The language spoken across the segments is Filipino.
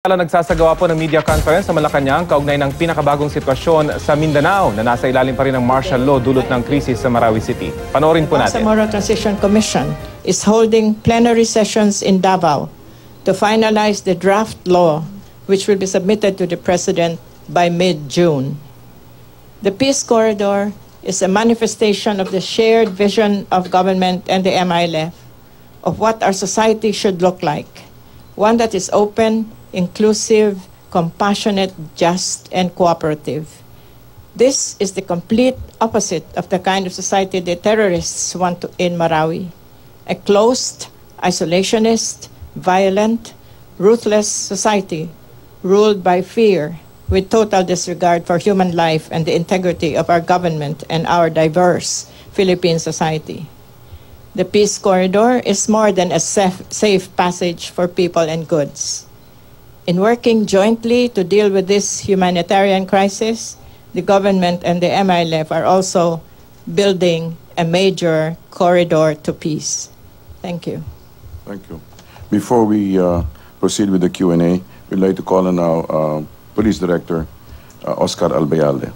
Nagsasagawa po ng media conference sa Malacanang kaugnay ng pinakabagong sitwasyon sa Mindanao na nasa ilalim pa rin ng martial law dulot ng krisis sa Marawi City. Panoorin po natin. The Bangsamoro Transition Commission is holding plenary sessions in Davao to finalize the draft law which will be submitted to the President by mid-June. The Peace Corridor is a manifestation of the shared vision of government and the MILF of what our society should look like. One that is open, inclusive, compassionate, just, and cooperative. This is the complete opposite of the kind of society the terrorists want in Marawi. A closed, isolationist, violent, ruthless society ruled by fear with total disregard for human life and the integrity of our government and our diverse Philippine society. The Peace Corridor is more than a safe passage for people and goods. In working jointly to deal with this humanitarian crisis, the government and the MILF are also building a major corridor to peace. Thank you. Thank you. Before we proceed with the Q&A, we'd like to call on now Police Director Oscar Albayalde.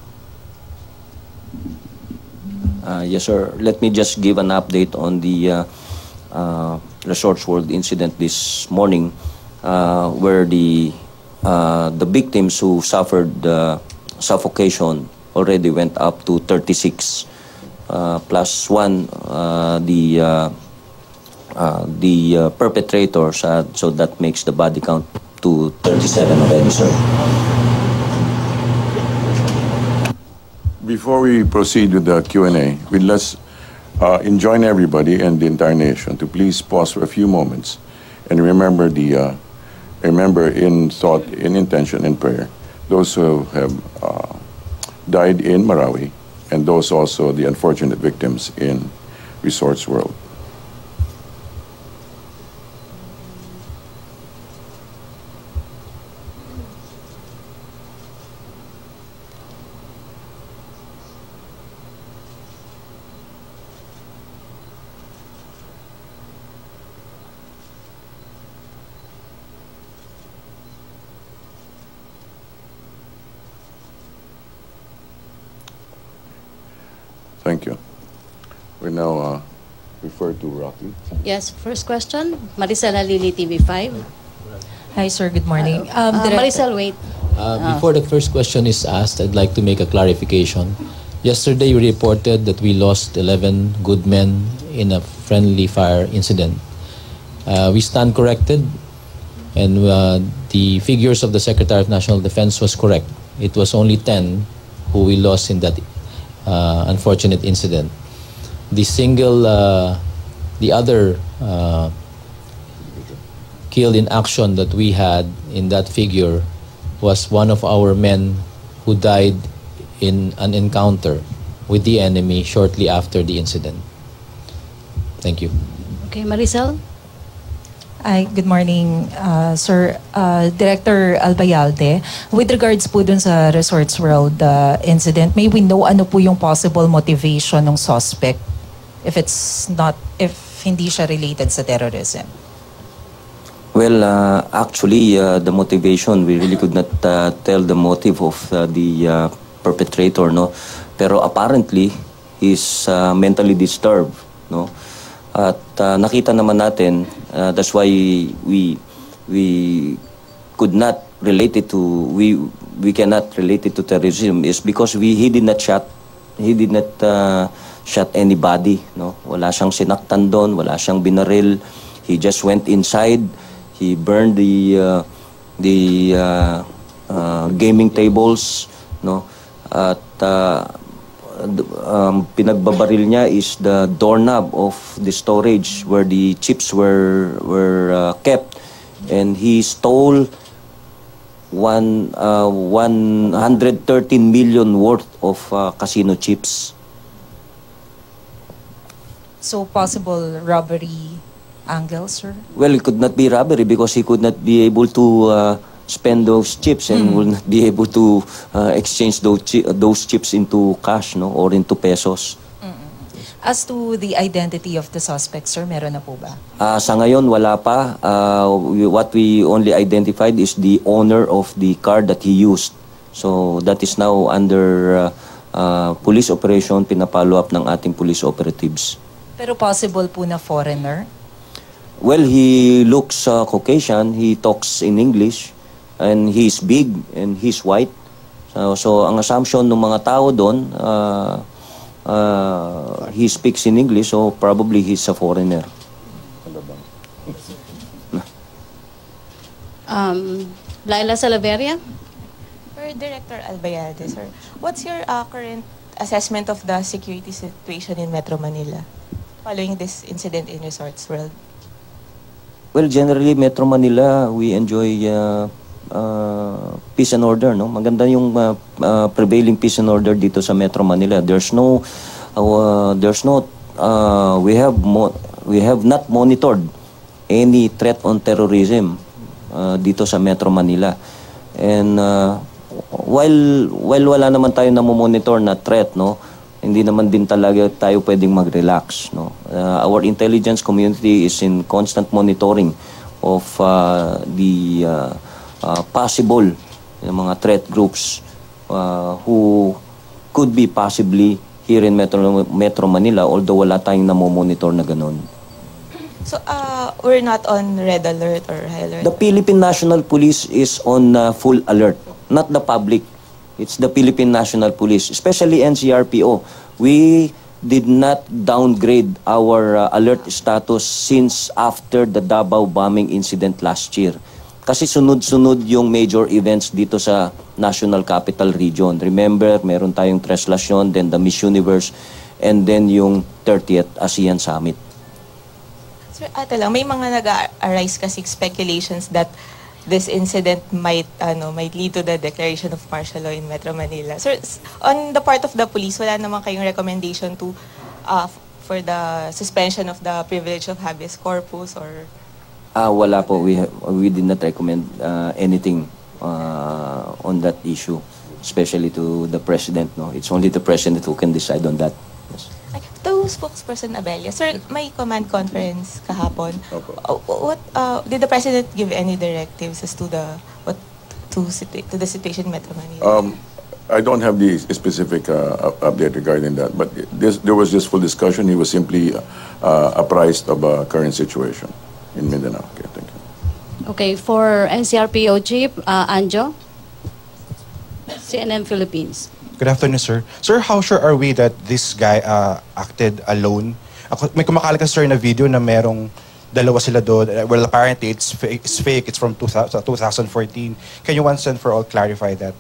Yes, sir. Let me just give an update on the Resorts World incident this morning. Where the victims who suffered suffocation already went up to 36, plus one the perpetrators, so that makes the body count to 37 already, sir. Before we proceed with the Q&A, let's enjoin everybody and the entire nation to please pause for a few moments and remember in thought, in intention, in prayer, those who have died in Marawi and those also the unfortunate victims in Resorts World. Thank you. We now refer to Rocky. Yes, first question, Maricel Halili, TV5. Hi, sir. Good morning. Maricel, wait. Before the first question is asked, I'd like to make a clarification. Yesterday, you reported that we lost 11 good men in a friendly fire incident. We stand corrected, and the figures of the Secretary of National Defense was correct. It was only 10 who we lost in that unfortunate incident. The other killed in action that we had in that figure was one of our men who died in an encounter with the enemy shortly after the incident. Thank you. Okay, Maricel? Hi, good morning, sir. Director Albayalde, with regards po dun sa Resorts World incident, may we know ano po yung possible motivation ng suspect if hindi siya related sa terrorism? Well, actually, the motivation, we really could not tell the motive of the perpetrator, no? Pero apparently, he's mentally disturbed, no? At nakita naman natin, that's why we could not relate it to, we cannot relate it to terrorism, is because he did not shot anybody, no? Wala siyang sinaktan doon, wala siyang binaril. He just went inside, he burned the gaming tables, no? At pinagbabaril niya is the doorknob of the storage where the chips were kept, and he stole 113 million worth of casino chips. So possible robbery angle, sir? Well, it could not be robbery because he could not be able to spend those chips and will not be able to exchange those chips into cash, no, or into pesos. As to the identity of the suspect, sir, meron na po ba? Sa ngayon, wala pa. What we only identified is the owner of the car that he used. So that is now under police operation, pinapollow up ng ating police operatives. Pero possible po na foreigner? Well, he looks Caucasian, he talks in English, and he's big and he's white. So ang assumption ng mga tao doon, he speaks in English, so probably he's a foreigner. Laila Salaveria. For Director Albayalde, sir, what's your current assessment of the security situation in Metro Manila following this incident in Resorts World? Well, generally, Metro Manila, we enjoy peace and order, no? Maganda yung prevailing peace and order dito sa Metro Manila. We have not monitored any threat on terrorism dito sa Metro Manila. And while wala naman tayo namomonitor na threat, no? Hindi naman din talaga tayo pwedeng mag-relax, no? Our intelligence community is in constant monitoring of the possible mga threat groups who could be possibly here in Metro Manila, although wala tayong namomonitor na ganun. So, we're not on red alert or high alert? The Philippine National Police is on full alert, not the public. It's the Philippine National Police, especially NCRPO. We did not downgrade our alert status since after the Davao bombing incident last year. Kasi sunod-sunod yung major events dito sa National Capital Region. Remember, meron tayong Treslasyon, then the Miss Universe, and then yung 30th ASEAN Summit. Sir, may mga nag-arise kasi speculations that this incident might lead to the declaration of martial law in Metro Manila. Sir, on the part of the police, wala naman kayong recommendation to for the suspension of the privilege of habeas corpus or? Wala po. We did not recommend anything on that issue, especially to the president. No, it's only the president who can decide on that. Yes. To spokesperson Abella, sir, may command conference kahapon. What did the president give any directives as to the situation in Metro Manila? I don't have the specific update regarding that, but there was just full discussion. He was simply apprised of a current situation in Mindanao. Okay, thank you. Okay, for NCRPO Chief, Anjo. CNN Philippines. Good afternoon, sir. Sir, how sure are we that this guy acted alone? May kumakalat kasi, sir, na video na merong dalawa sila doon. Well, apparently, it's fake. It's from 2014. Can you once and for all clarify that?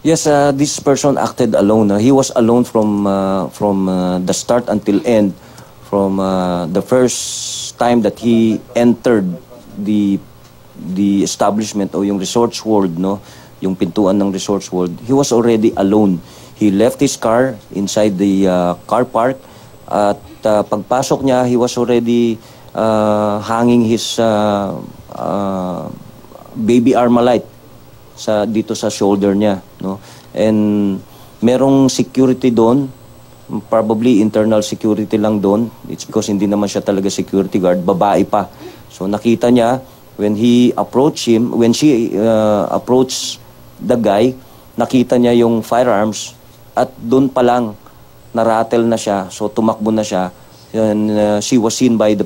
Yes, this person acted alone. He was alone from the start until end. From the first time that he entered the establishment o yung Resorts World, no? Yung pintuan ng Resorts World, he was already alone. He left his car inside the car park at pagpasok niya, he was already hanging his baby Armalite dito sa shoulder niya, no? And merong security doon, probably internal security lang doon. It's because hindi naman siya talaga security guard, babae pa. So nakita niya when she approached the guy, nakita niya yung firearms at doon pa lang narattle na siya, so tumakbo na siya, and she was seen by the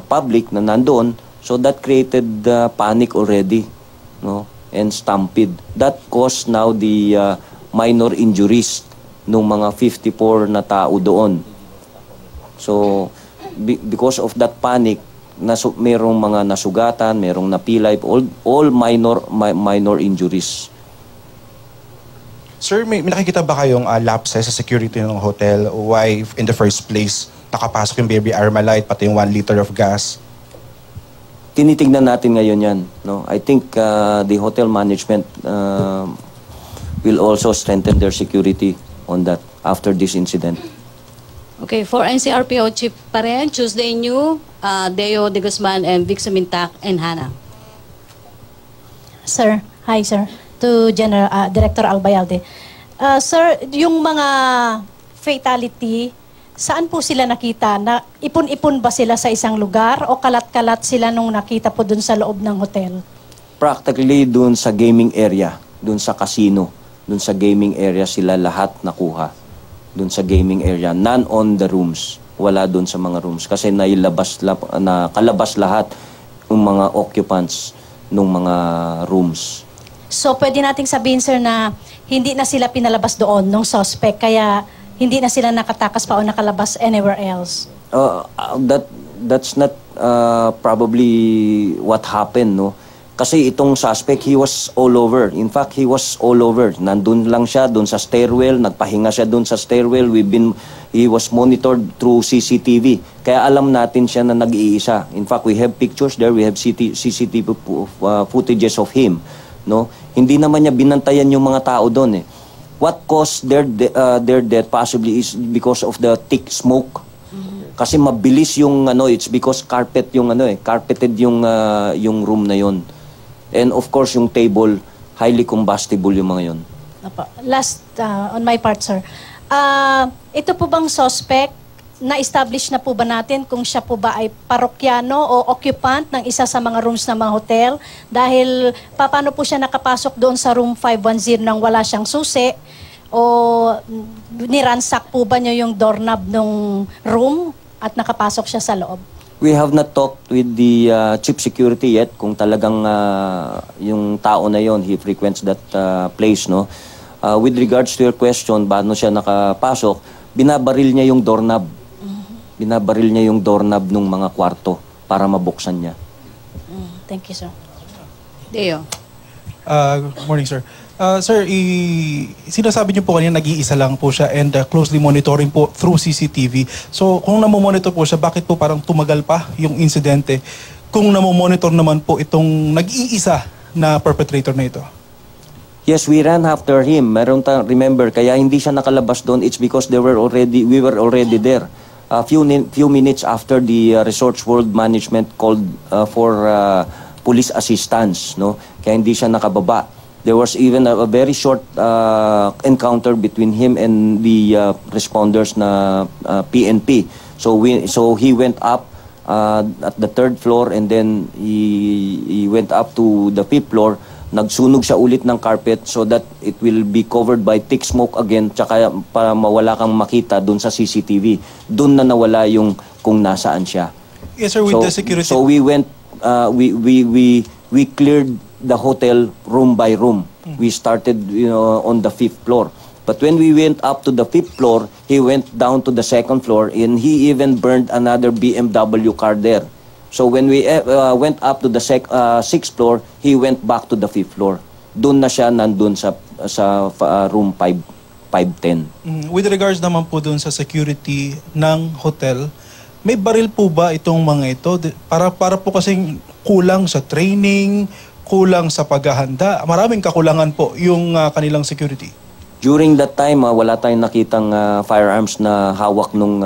public na nandoon, so that created panic already, no, and stampede. That caused now the minor injuries ng mga 54 na tao doon. So because of that panic, merong mga nasugatan, merong napilay, all minor injuries. Sir, may nakikita ba kayong lapses sa security ng hotel? Why, in the first place, nakapasok yung baby Armalite, pati yung 1 liter of gas? Tinitignan natin ngayon yan. No? I think the hotel management will also strengthen their security on that after this incident. Okay, for NCRPO Chief pa rin, Tuesday New, Deo de Guzman and Vic Sumintak and Hannah. Sir, hi sir. To Director Albayalde. Sir, yung mga fatality, saan po sila nakita? Na ipon-ipon ba sila sa isang lugar o kalat-kalat sila nung nakita po dun sa loob ng hotel? Practically dun sa gaming area, dun sa casino, dun sa gaming area sila lahat nakuha. Dun sa gaming area, none on the rooms. Wala dun sa mga rooms kasi nakalabas lahat ng mga occupants ng mga rooms. So, pwede nating sabihin, sir, na hindi na sila pinalabas doon ng suspect, kaya hindi na sila nakatakas pa o nakalabas anywhere else? That's not probably what happened, no? Kasi itong suspect, he was all over. In fact, he was all over. Nandun lang siya, dun sa stairwell, nagpahinga siya dun sa stairwell. He was monitored through CCTV. Kaya alam natin siya na nag-iisa. In fact, we have pictures there, we have CCTV footages of him. No? Hindi naman niya binantayan yung mga tao doon. What caused their death possibly is because of the thick smoke. Kasi mabilis yung it's because carpeted yung room na yon. And of course yung table, highly combustible yung mga yon. Last on my part, sir. Ito po bang suspect, na-establish na po ba natin kung siya po ba ay parokyano o occupant ng isa sa mga rooms ng mga hotel? Dahil paano po siya nakapasok doon sa room 510 nang wala siyang susi? O niransak po ba niya yung doorknob ng room at nakapasok siya sa loob? We have not talked with the chief security yet kung talagang yung tao na yon he frequents that place, no? With regards to your question, paano siya nakapasok, binabaril niya yung doorknob. Binabaril niya yung doorknob ng mga kwarto para mabuksan niya. Thank you, sir. Deo. Good morning, sir. Sir, sinasabi niyo po kanina nag-iisa lang po siya and closely monitoring po through CCTV. So, kung namomonitor po siya, bakit po parang tumagal pa yung insidente kung namomonitor naman po itong nag-iisa na perpetrator na ito? Yes, we ran after him. Remember, kaya hindi siya nakalabas doon. It's because we were already there. A few minutes after the Resorts World Management called for police assistance, no? Kaya hindi siya nakababa. There was even a very short encounter between him and the responders na PNP. So he went up at the 3rd floor and then he went up to the 5th floor. Nagsunog siya ulit ng carpet so that it will be covered by thick smoke again, tsaka para mawala kang makita dun sa CCTV. Dun na nawala yung kung nasaan siya. Yes, sir, with the security. So we went, we cleared the hotel room by room. We started, on the 5th floor. But when we went up to the 5th floor, he went down to the 2nd floor and he even burned another BMW car there. So when we went up to the 6th floor, he went back to the 5th floor. Doon na siya nandun sa room 510. With regards naman po doon sa security ng hotel, may baril po ba itong mga ito? Para po kasing kulang sa training, kulang sa paghahanda. Maraming kakulangan po yung kanilang security. During that time, wala tayong nakitang firearms na hawak nung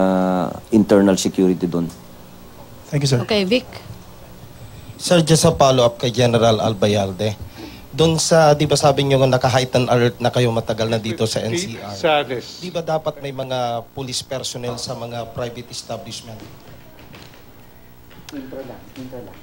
internal security doon. Thank you, sir. Okay, Vic. Sir, just a follow-up kay General Albayalde. Doon sa, di ba sabi nyo naka-heightened alert na kayo matagal na dito sa NCR? Di ba dapat may mga police personnel sa mga private establishment? Intro lang.